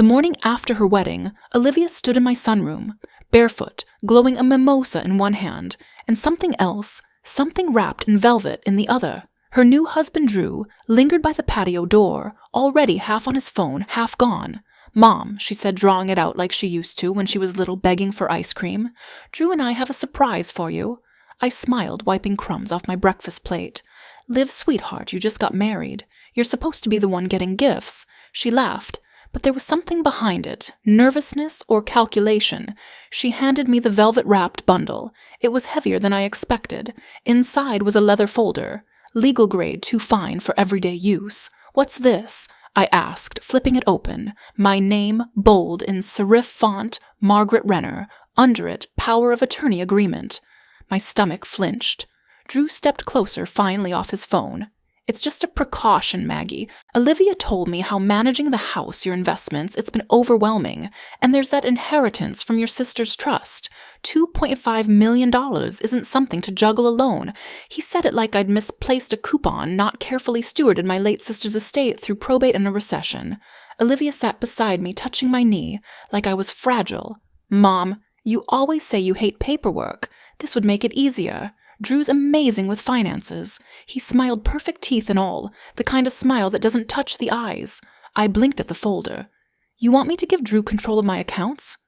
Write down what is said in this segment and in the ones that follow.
The morning after her wedding, Olivia stood in my sunroom, barefoot, glowing a mimosa in one hand, and something else, something wrapped in velvet in the other. Her new husband, Drew, lingered by the patio door, already half on his phone, half gone. "Mom," she said, drawing it out like she used to when she was little, begging for ice cream, "Drew and I have a surprise for you." I smiled, wiping crumbs off my breakfast plate. "Liv, sweetheart, you just got married. You're supposed to be the one getting gifts." She laughed, but there was something behind it, nervousness or calculation. She handed me the velvet-wrapped bundle. It was heavier than I expected. Inside was a leather folder. "Legal grade, too fine for everyday use." "What's this?" I asked, flipping it open. My name, bold in serif font, Margaret Renner. Under it, power of attorney agreement. My stomach flinched. Drew stepped closer, finally off his phone. "It's just a precaution, Maggie. Olivia told me how managing the house, your investments, it's been overwhelming. And there's that inheritance from your sister's trust. $2.5 million isn't something to juggle alone." He said it like I'd misplaced a coupon, not carefully stewarded my late sister's estate through probate and a recession. Olivia sat beside me, touching my knee, like I was fragile. "Mom, you always say you hate paperwork. This would make it easier. Drew's amazing with finances." He smiled, perfect teeth and all, the kind of smile that doesn't touch the eyes. I blinked at the folder. "You want me to give Drew control of my accounts?"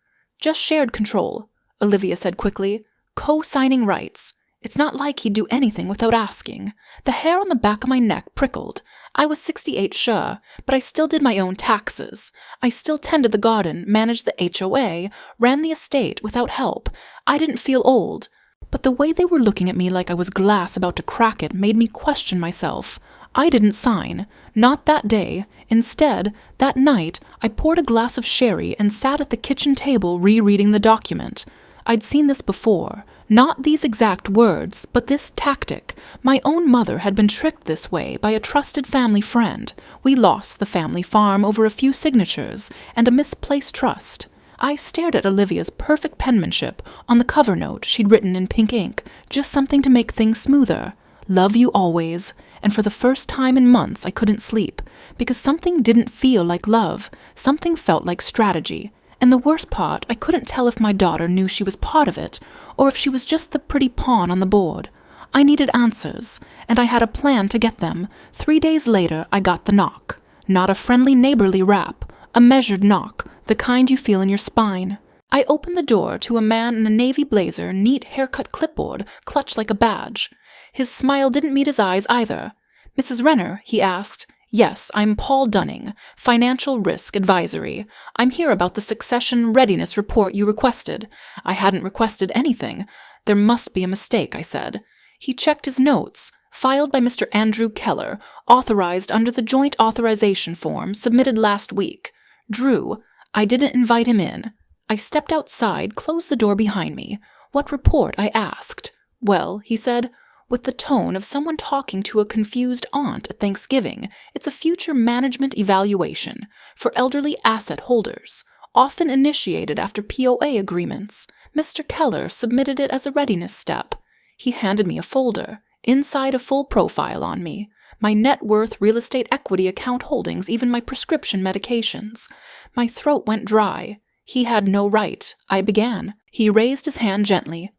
"Just shared control," Olivia said quickly. "Co-signing rights. It's not like he'd do anything without asking." The hair on the back of my neck prickled. I was 68 sure, but I still did my own taxes. I still tended the garden, managed the HOA, ran the estate without help. I didn't feel old. But the way they were looking at me like I was glass about to crack it made me question myself. I didn't sign. Not that day. Instead, that night, I poured a glass of sherry and sat at the kitchen table rereading the document. I'd seen this before. Not these exact words, but this tactic. My own mother had been tricked this way by a trusted family friend. We lost the family farm over a few signatures and a misplaced trust. I stared at Olivia's perfect penmanship on the cover note she'd written in pink ink, just something to make things smoother. "Love you always." And for the first time in months I couldn't sleep, because something didn't feel like love. Something felt like strategy. And the worst part, I couldn't tell if my daughter knew she was part of it, or if she was just the pretty pawn on the board. I needed answers, and I had a plan to get them. 3 days later, I got the knock. Not a friendly neighborly rap. A measured knock, the kind you feel in your spine. I opened the door to a man in a navy blazer, neat haircut clipboard, clutched like a badge. His smile didn't meet his eyes either. "Mrs. Renner?" he asked. "Yes, I'm Paul Dunning, Financial Risk Advisory. I'm here about the succession readiness report you requested." I hadn't requested anything. "There must be a mistake," I said. He checked his notes. "Filed by Mr. Andrew Keller, authorized under the joint authorization form submitted last week. Drew, I didn't invite him in." I stepped outside, closed the door behind me. "What report?" I asked. "Well," he said, with the tone of someone talking to a confused aunt at Thanksgiving, "it's a future management evaluation for elderly asset holders, often initiated after POA agreements. Mr. Keller submitted it as a readiness step." He handed me a folder. Inside, a full profile on me. My net worth, real estate equity account holdings, even my prescription medications. My throat went dry. "He had no right," I began. He raised his hand gently.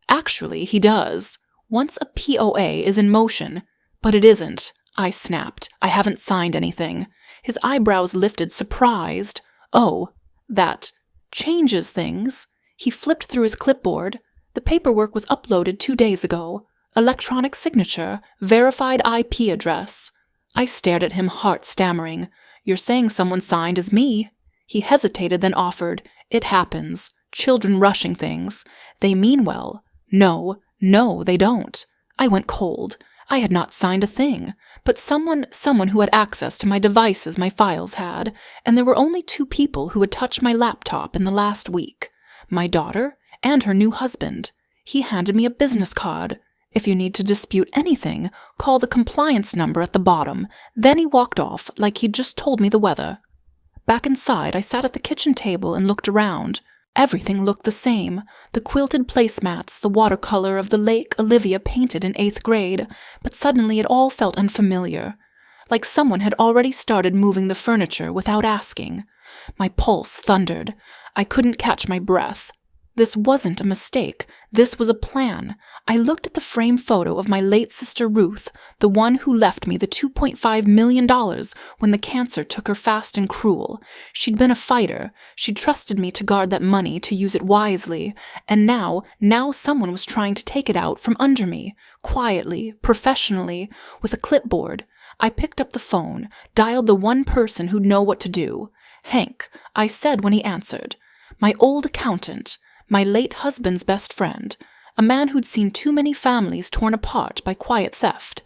"Actually, he does. Once a POA is in motion." "But it isn't," I snapped. "I haven't signed anything." His eyebrows lifted, surprised. "Oh, that changes things." He flipped through his clipboard. "The paperwork was uploaded 2 days ago. Electronic signature, verified IP address." I stared at him, heart stammering. "You're saying someone signed as me?" He hesitated, then offered. "It happens. Children rushing things. They mean well." No, they don't." I went cold. I had not signed a thing, but someone who had access to my devices my files had, and there were only 2 people who had touched my laptop in the last week. My daughter and her new husband. He handed me a business card. "If you need to dispute anything, call the compliance number at the bottom." Then he walked off like he'd just told me the weather. Back inside, I sat at the kitchen table and looked around. Everything looked the same. The quilted placemats, the watercolor of the lake Olivia painted in 8th grade, but suddenly it all felt unfamiliar. Like someone had already started moving the furniture without asking. My pulse thundered. I couldn't catch my breath. This wasn't a mistake. This was a plan. I looked at the frame photo of my late sister Ruth, the one who left me the $2.5 million when the cancer took her fast and cruel. She'd been a fighter. She'd trusted me to guard that money, to use it wisely. And now someone was trying to take it out from under me, quietly, professionally, with a clipboard. I picked up the phone, dialed the one person who'd know what to do. Hank, I said when he answered. My old accountant. My late husband's best friend, a man who'd seen too many families torn apart by quiet theft.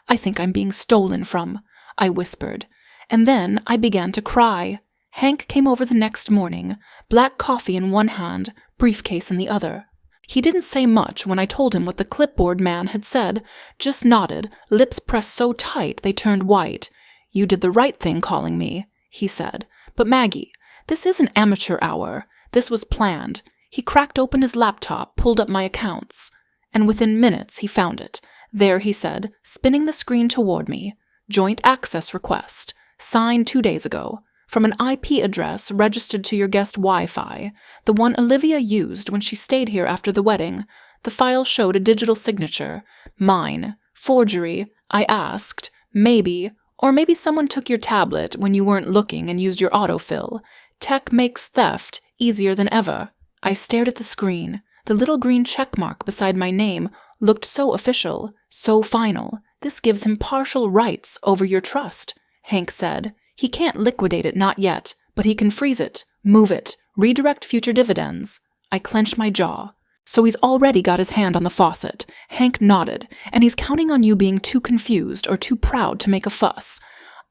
I think I'm being stolen from, I whispered. And then I began to cry. Hank came over the next morning, black coffee in one hand, briefcase in the other. He didn't say much when I told him what the clipboard man had said, just nodded, lips pressed so tight they turned white. You did the right thing calling me, he said. But Maggie, this isn't amateur hour. This was planned. He cracked open his laptop, pulled up my accounts, and within minutes he found it. There, he said, spinning the screen toward me. Joint access request. Signed 2 days ago. From an IP address registered to your guest Wi-Fi. The one Olivia used when she stayed here after the wedding. The file showed a digital signature. Mine. Forgery. I asked. Maybe. Or maybe someone took your tablet when you weren't looking and used your autofill. Tech makes theft easier than ever. I stared at the screen. The little green checkmark beside my name looked so official, so final. This gives him partial rights over your trust, Hank said. He can't liquidate it, not yet, but he can freeze it, move it, redirect future dividends. I clenched my jaw. So he's already got his hand on the faucet. Hank nodded, and he's counting on you being too confused or too proud to make a fuss.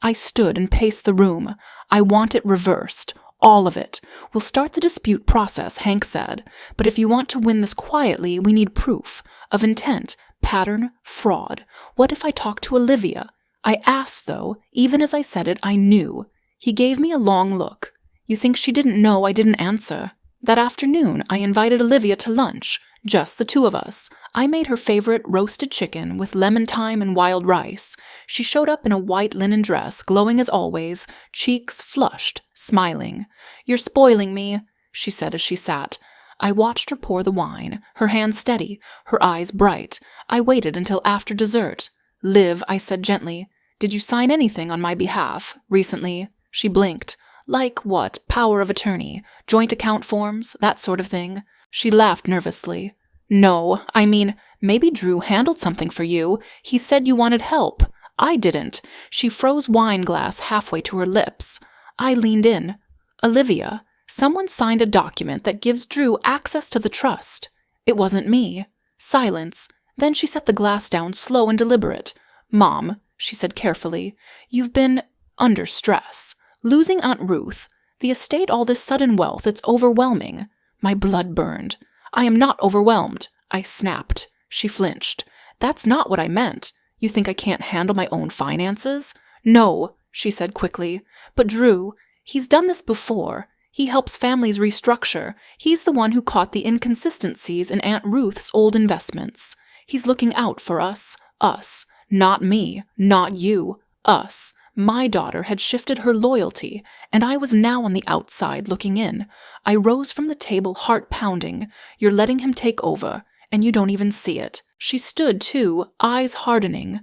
I stood and paced the room. I want it reversed. All of it. We'll start the dispute process, Hank said. But if you want to win this quietly, we need proof of intent, pattern, fraud. What if I talk to Olivia? I asked, though. Even as I said it, I knew. He gave me a long look. You think she didn't know I didn't answer? That afternoon, I invited Olivia to lunch. Just the two of us. I made her favorite roasted chicken with lemon thyme and wild rice. She showed up in a white linen dress, glowing as always, cheeks flushed, smiling. You're spoiling me, she said as she sat. I watched her pour the wine, her hand steady, her eyes bright. I waited until after dessert. Liv, I said gently, did you sign anything on my behalf recently? She blinked. Like what? Power of attorney, joint account forms, that sort of thing. She laughed nervously. No, I mean, maybe Drew handled something for you. He said you wanted help. I didn't. She froze wine glass halfway to her lips. I leaned in. Olivia, someone signed a document that gives Drew access to the trust. It wasn't me. Silence. Then she set the glass down slow and deliberate. Mom, she said carefully, you've been under stress. Losing Aunt Ruth. The estate, all this sudden wealth, it's overwhelming. My blood burned. I am not overwhelmed, I snapped. She flinched. That's not what I meant. You think I can't handle my own finances? No, she said quickly. But Drew, he's done this before. He helps families restructure. He's the one who caught the inconsistencies in Aunt Ruth's old investments. He's looking out for us. Us. Not me. Not you. Us. My daughter had shifted her loyalty, and I was now on the outside looking in. I rose from the table, heart pounding. You're letting him take over, and you don't even see it. She stood, too, eyes hardening.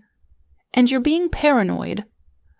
And you're being paranoid.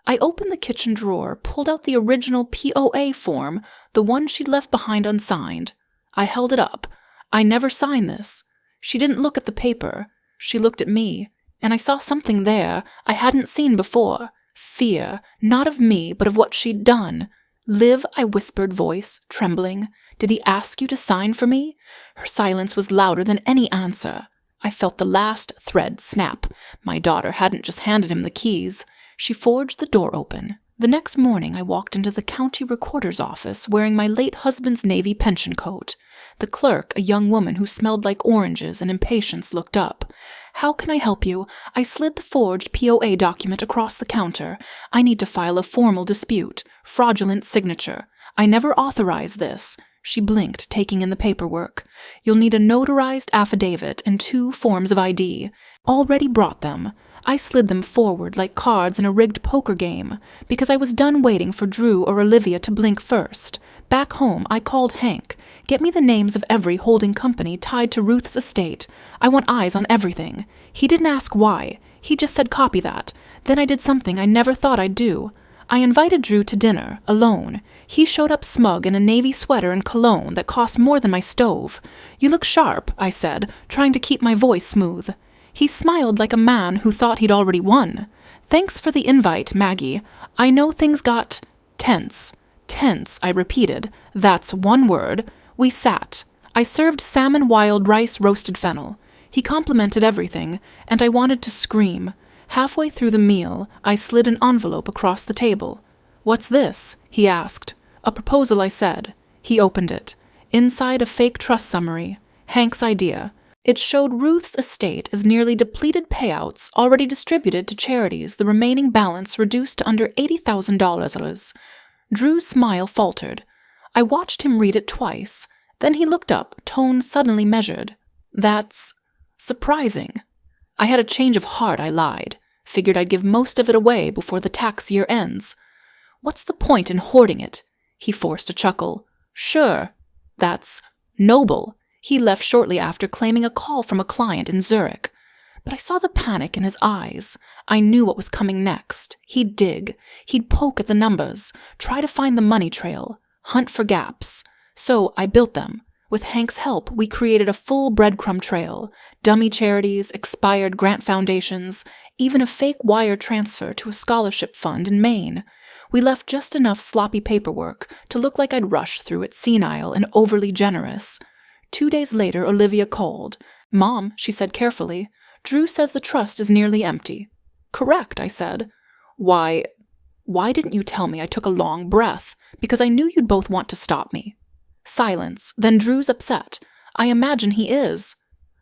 I opened the kitchen drawer, pulled out the original POA form, the one she'd left behind unsigned. I held it up. I never signed this. She didn't look at the paper. She looked at me, and I saw something there I hadn't seen before. Fear, not of me, but of what she'd done. Liv, I whispered, voice trembling. Did he ask you to sign for me? Her silence was louder than any answer. I felt the last thread snap. My daughter hadn't just handed him the keys. She forged the door open. The next morning I walked into the county recorder's office wearing my late husband's navy pension coat. The clerk, a young woman who smelled like oranges and impatience, looked up. How can I help you? I slid the forged POA document across the counter. I need to file a formal dispute. Fraudulent signature. I never authorized this. She blinked, taking in the paperwork. You'll need a notarized affidavit and 2 forms of ID. Already brought them. I slid them forward like cards in a rigged poker game, because I was done waiting for Drew or Olivia to blink first. Back home, I called Hank. Get me the names of every holding company tied to Ruth's estate. I want eyes on everything. He didn't ask why. He just said copy that. Then I did something I never thought I'd do. I invited Drew to dinner, alone. He showed up smug in a navy sweater and cologne that cost more than my stove. You look sharp, I said, trying to keep my voice smooth. He smiled like a man who thought he'd already won. Thanks for the invite, Maggie. I know things got tense. Tense, I repeated. That's one word. We sat. I served salmon wild rice roasted fennel. He complimented everything, and I wanted to scream. Halfway through the meal, I slid an envelope across the table. What's this? He asked. A proposal, I said. He opened it. Inside a fake trust summary. Hank's idea. It showed Ruth's estate as nearly depleted payouts already distributed to charities, the remaining balance reduced to under $80,000. Drew's smile faltered. I watched him read it twice. Then he looked up, tone suddenly measured. That's surprising. I had a change of heart, I lied. Figured I'd give most of it away before the tax year ends. What's the point in hoarding it? He forced a chuckle. Sure. That's noble. He left shortly after, claiming a call from a client in Zurich. But I saw the panic in his eyes. I knew what was coming next. He'd dig. He'd poke at the numbers, try to find the money trail, hunt for gaps. So I built them. With Hank's help, we created a full breadcrumb trail, dummy charities, expired grant foundations, even a fake wire transfer to a scholarship fund in Maine. We left just enough sloppy paperwork to look like I'd rushed through it senile and overly generous. 2 days later, Olivia called. Mom, she said carefully, Drew says the trust is nearly empty. Correct, I said. Why didn't you tell me? I took a long breath, because I knew you'd both want to stop me. Silence. Then Drew's upset. I imagine he is.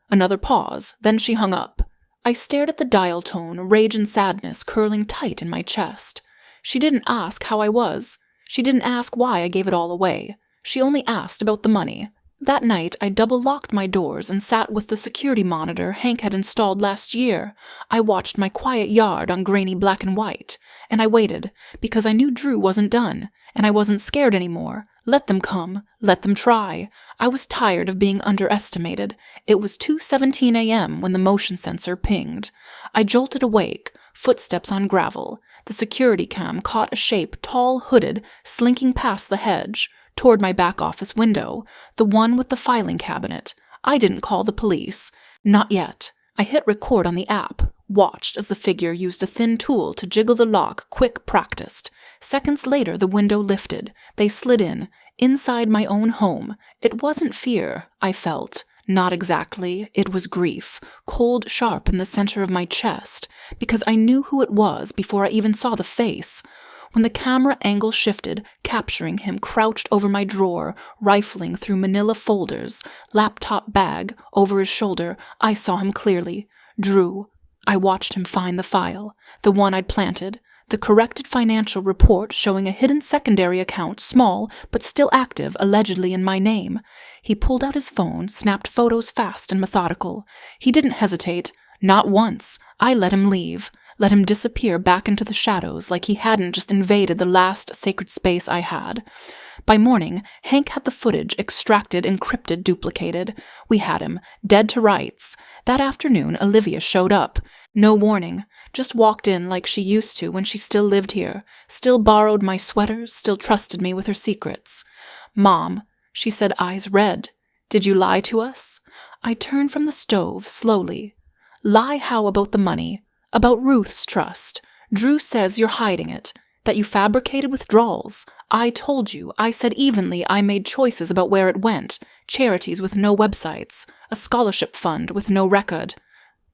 Another pause. Then she hung up. I stared at the dial tone, rage and sadness curling tight in my chest. She didn't ask how I was. She didn't ask why I gave it all away. She only asked about the money. That night, I double-locked my doors and sat with the security monitor Hank had installed last year. I watched my quiet yard on grainy black and white, and I waited, because I knew Drew wasn't done, and I wasn't scared anymore. Let them come. Let them try. I was tired of being underestimated. It was 2:17 a.m. when the motion sensor pinged. I jolted awake, footsteps on gravel. The security cam caught a shape, tall, hooded, slinking past the hedge, toward my back office window, the one with the filing cabinet. I didn't call the police. Not yet. I hit record on the app, watched as the figure used a thin tool to jiggle the lock, quick, practiced. Seconds later, the window lifted. They slid in, inside my own home. It wasn't fear, I felt. Not exactly. It was grief, cold, sharp in the center of my chest, because I knew who it was before I even saw the face. When the camera angle shifted, capturing him crouched over my drawer, rifling through manila folders, laptop bag over his shoulder, I saw him clearly. Drew. I watched him find the file, the one I'd planted, the corrected financial report showing a hidden secondary account, small but still active, allegedly in my name. He pulled out his phone, snapped photos fast and methodical. He didn't hesitate. Not once. I let him leave. Let him disappear back into the shadows like he hadn't just invaded the last sacred space I had. By morning, Hank had the footage extracted, encrypted, duplicated. We had him, dead to rights. That afternoon, Olivia showed up. No warning, just walked in like she used to when she still lived here, still borrowed my sweaters, still trusted me with her secrets. Mom, she said, eyes red. Did you lie to us? I turned from the stove, slowly. Lie how about the money? About Ruth's trust. Drew says you're hiding it, that you fabricated withdrawals. I told you, I said evenly I made choices about where it went, charities with no websites, a scholarship fund with no record.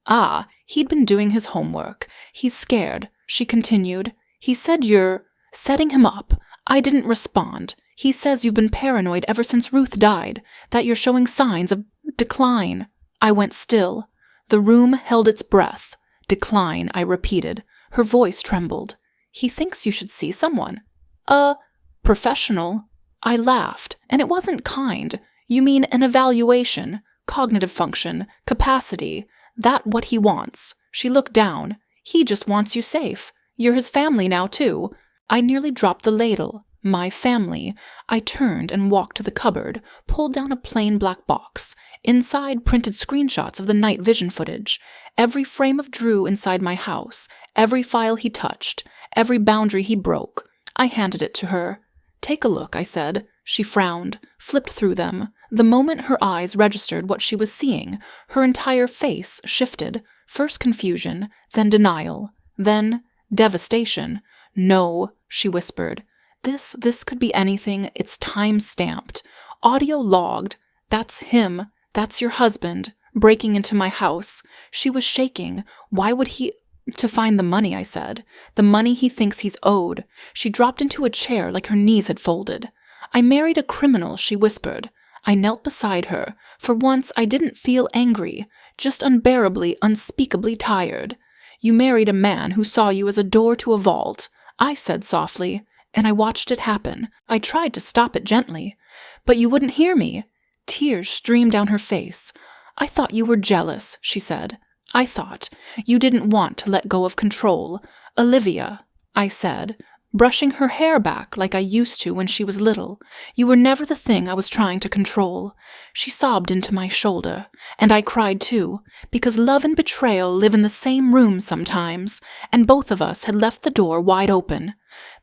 Ah, he'd been doing his homework. He's scared, she continued. He said you're setting him up. I didn't respond. He says you've been paranoid ever since Ruth died, that you're showing signs of decline. I went still. The room held its breath. Decline, I repeated. Her voice trembled. He thinks you should see someone. A professional. I laughed, and it wasn't kind. You mean an evaluation, cognitive function, capacity, that what he wants. She looked down. He just wants you safe. You're his family now, too. I nearly dropped the ladle. My family. I turned and walked to the cupboard, pulled down a plain black box. Inside printed screenshots of the night vision footage. Every frame of Drew inside my house. Every file he touched. Every boundary he broke. I handed it to her. Take a look, I said. She frowned, flipped through them. The moment her eyes registered what she was seeing, her entire face shifted. First confusion, then denial, then devastation. No, she whispered. This could be anything. It's time-stamped. Audio logged. That's him. That's your husband. Breaking into my house. She was shaking. Why would he... To find the money, I said. The money he thinks he's owed. She dropped into a chair like her knees had folded. I married a criminal, she whispered. I knelt beside her. For once, I didn't feel angry. Just unbearably, unspeakably tired. You married a man who saw you as a door to a vault, I said softly. And I watched it happen. I tried to stop it gently. But you wouldn't hear me. Tears streamed down her face. I thought you were jealous, she said. I thought you didn't want to let go of control. Olivia, I said, brushing her hair back like I used to when she was little. You were never the thing I was trying to control. She sobbed into my shoulder, and I cried too, because love and betrayal live in the same room sometimes, and both of us had left the door wide open.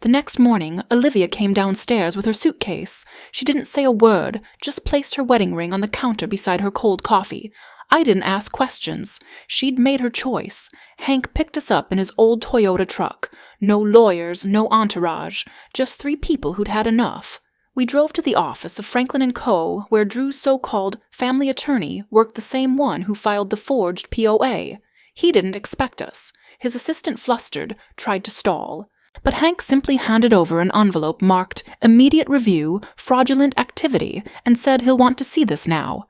The next morning, Olivia came downstairs with her suitcase. She didn't say a word, just placed her wedding ring on the counter beside her cold coffee. I didn't ask questions. She'd made her choice. Hank picked us up in his old Toyota truck. No lawyers, no entourage, just 3 people who'd had enough. We drove to the office of Franklin & Co., where Drew's so-called family attorney worked the same one who filed the forged POA. He didn't expect us. His assistant flustered, tried to stall. But Hank simply handed over an envelope marked Immediate Review, Fraudulent Activity, and said he'll want to see this now.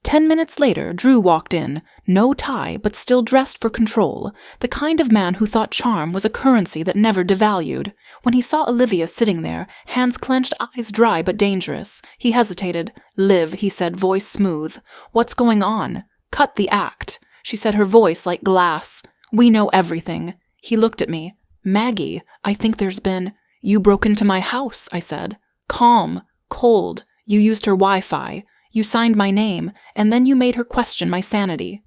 10 minutes later, Drew walked in, no tie but still dressed for control, the kind of man who thought charm was a currency that never devalued. When he saw Olivia sitting there, hands clenched, eyes dry but dangerous, he hesitated. Liv, he said, voice smooth. What's going on? Cut the act. She said, her voice like glass. We know everything. He looked at me. Maggie, I think there's been... You broke into my house, I said. Calm, cold. You used her Wi-Fi. You signed my name, and then you made her question my sanity.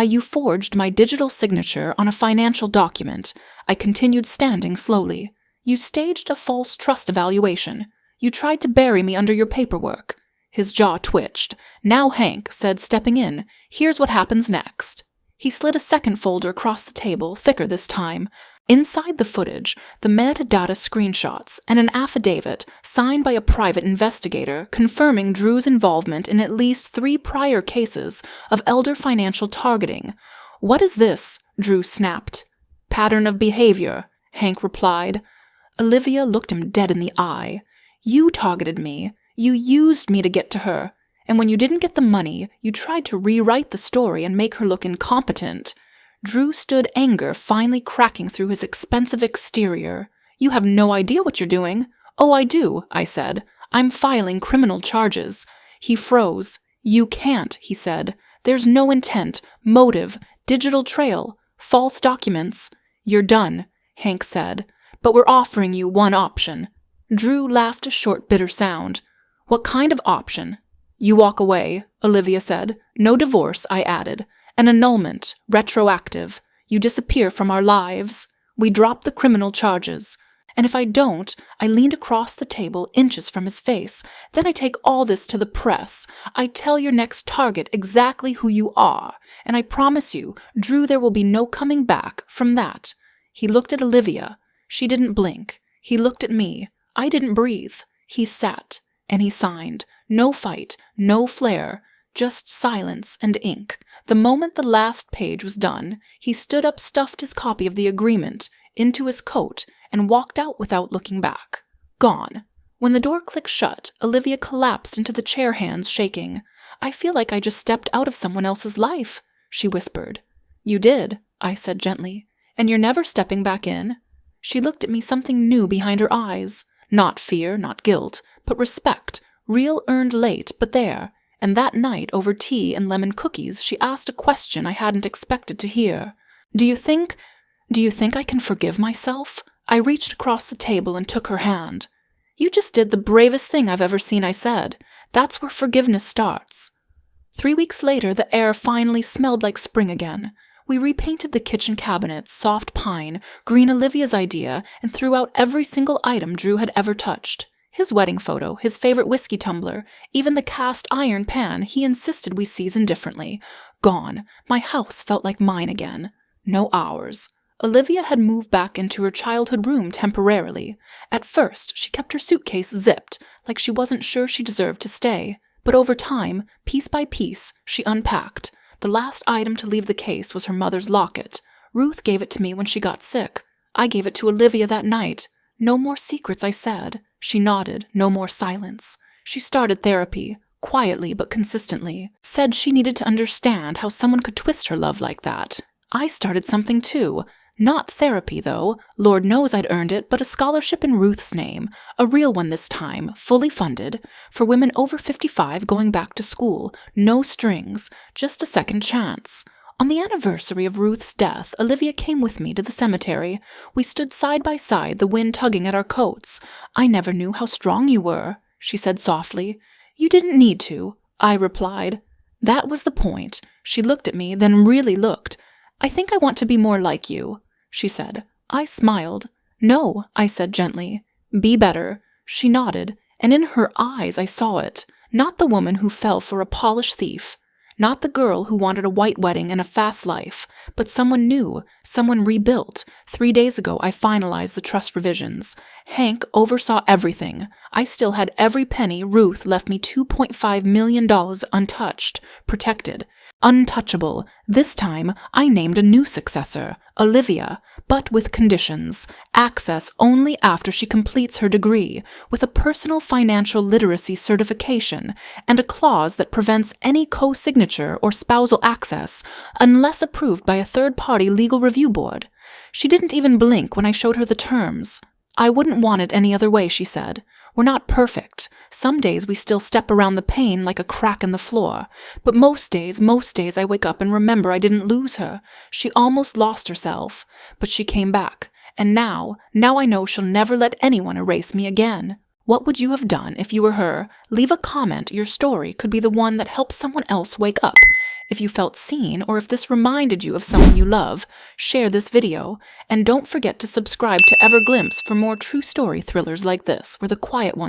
You forged my digital signature on a financial document. I continued standing slowly. You staged a false trust evaluation. You tried to bury me under your paperwork. His jaw twitched. Now Hank said, stepping in, here's what happens next. He slid a second folder across the table, thicker this time. Inside the footage, the metadata screenshots and an affidavit signed by a private investigator confirming Drew's involvement in at least 3 prior cases of elder financial targeting. What is this? Drew snapped. Pattern of behavior, Hank replied. Olivia looked him dead in the eye. You targeted me. You used me to get to her. And when you didn't get the money, you tried to rewrite the story and make her look incompetent. Drew stood, anger finally cracking through his expensive exterior. You have no idea what you're doing. Oh, I do, I said. I'm filing criminal charges. He froze. You can't, he said. There's no intent, motive, digital trail, false documents. You're done, Hank said. But we're offering you one option. Drew laughed a short, bitter sound. What kind of option? You walk away, Olivia said. No divorce, I added. An annulment, retroactive. You disappear from our lives. We drop the criminal charges. And if I don't, I leaned across the table inches from his face. Then I take all this to the press. I tell your next target exactly who you are. And I promise you, Drew, there will be no coming back from that. He looked at Olivia. She didn't blink. He looked at me. I didn't breathe. He sat. And he signed. No fight, no flare. Just silence and ink. The moment the last page was done, he stood up, stuffed his copy of the agreement into his coat, and walked out without looking back. Gone. When the door clicked shut, Olivia collapsed into the chair, hands shaking. I feel like I just stepped out of someone else's life, she whispered. You did, I said gently. And you're never stepping back in? She looked at me, something new behind her eyes. Not fear, not guilt, but respect, real earned late, but there. And that night, over tea and lemon cookies, she asked a question I hadn't expected to hear. Do you think I can forgive myself? I reached across the table and took her hand. You just did the bravest thing I've ever seen, I said. That's where forgiveness starts. 3 weeks later, the air finally smelled like spring again. We repainted the kitchen cabinets, soft pine, green Olivia's idea, and threw out every single item Drew had ever touched. His wedding photo, his favorite whiskey tumbler, even the cast iron pan he insisted we season differently. Gone. My house felt like mine again. No ours. Olivia had moved back into her childhood room temporarily. At first, she kept her suitcase zipped, like she wasn't sure she deserved to stay. But over time, piece by piece, she unpacked. The last item to leave the case was her mother's locket. Ruth gave it to me when she got sick. I gave it to Olivia that night. No more secrets, I said. She nodded. No more silence. She started therapy, quietly but consistently. Said she needed to understand how someone could twist her love like that. I started something too. Not therapy, though. Lord knows I'd earned it, but a scholarship in Ruth's name. A real one this time, fully funded. For women over 55 going back to school. No strings. Just a second chance. On the anniversary of Ruth's death, Olivia came with me to the cemetery. We stood side by side, the wind tugging at our coats. I never knew how strong you were, she said softly. You didn't need to, I replied. That was the point. She looked at me, then really looked. I think I want to be more like you, she said. I smiled. No, I said gently. Be better. She nodded, and in her eyes I saw it. Not the woman who fell for a polished thief. Not the girl who wanted a white wedding and a fast life, but someone new, someone rebuilt. 3 days ago I finalized the trust revisions. Hank oversaw everything. I still had every penny. Ruth left me $2.5 million untouched, protected. Untouchable. This time, I named a new successor, Olivia, but with conditions. Access only after she completes her degree, with a personal financial literacy certification, and a clause that prevents any co-signature or spousal access unless approved by a third-party legal review board. She didn't even blink when I showed her the terms. I wouldn't want it any other way, she said. We're not perfect. Some days we still step around the pain like a crack in the floor. But most days I wake up and remember I didn't lose her. She almost lost herself. But she came back. And now I know she'll never let anyone erase me again. What would you have done if you were her? Leave a comment. Your story could be the one that helps someone else wake up. If you felt seen, or if this reminded you of someone you love, share this video. And don't forget to subscribe to Everglimpse for more true story thrillers like this, where the quiet ones